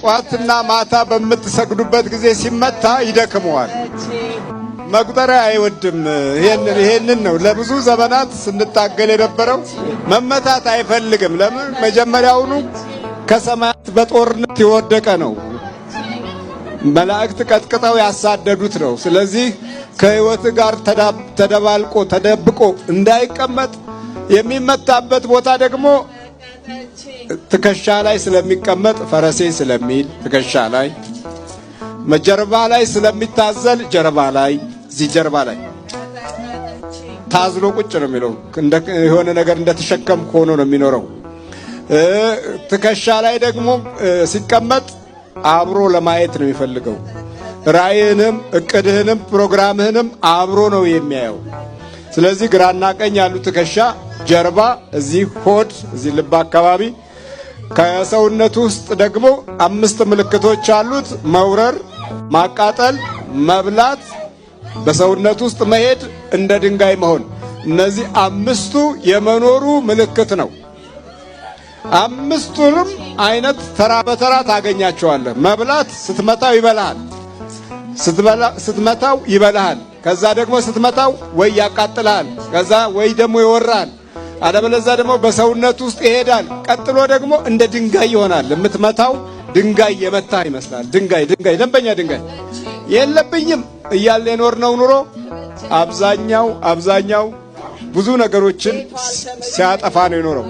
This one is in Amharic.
ጧትና ማታ በምትሰግዱበት ጊዜ ሲመታ ይደክመዋል። መቁጠሪያ አይወድም። ይሄንን ነው ለብዙ ዘመናት ስንታገል የነበረው። መመታት አይፈልግም። ለምን? መጀመሪያውኑ ከሰማያት በጦርነት የወደቀ ነው። መላእክት ቀጥቅጠው ያሳደዱት ነው። ስለዚህ ከሕይወት ጋር ተደባልቆ ተደብቆ እንዳይቀመጥ የሚመታበት ቦታ ደግሞ ትከሻ ላይ ስለሚቀመጥ ፈረሴ ስለሚል ትከሻ ላይ፣ መጀርባ ላይ ስለሚታዘል ጀርባ ላይ፣ እዚህ ጀርባ ላይ ታዝሎ ቁጭ ነው የሚለው። የሆነ ነገር እንደተሸከምክ ሆኖ ነው የሚኖረው። ትከሻ ላይ ደግሞ ሲቀመጥ አብሮ ለማየት ነው የሚፈልገው። ራእይህንም እቅድህንም ፕሮግራምህንም አብሮ ነው የሚያየው። ስለዚህ ግራና ቀኝ ያሉ ትከሻ፣ ጀርባ፣ እዚህ ሆድ፣ እዚህ ልብ አካባቢ። ከሰውነቱ ውስጥ ደግሞ 5 ምልክቶች አሉት። መውረር፣ ማቃጠል፣ መብላት፣ በሰውነት ውስጥ መሄድ፣ እንደ ድንጋይ መሆን። እነዚህ 5ቱ የመኖሩ ምልክት ነው። 5ቱንም አይነት ተራ በተራ ታገኛቸዋለህ። መብላት ስትመታው ይበላሃል፣ ስትመታው ይበላሃል። ከዛ ደግሞ ስትመታው ወይ ያቃጥልሃል፣ ከዛ ወይ ደግሞ ይወራል። አለበለዚያ ደግሞ በሰውነት ውስጥ ይሄዳል። ቀጥሎ ደግሞ እንደ ድንጋይ ይሆናል። የምትመታው ድንጋይ የመታ ይመስላል። ድንጋይ ደንበኛ ድንጋይ የለብኝም እያለ የኖርነው ኑሮ አብዛኛው ብዙ ነገሮችን ሲያጠፋ ነው የኖረው።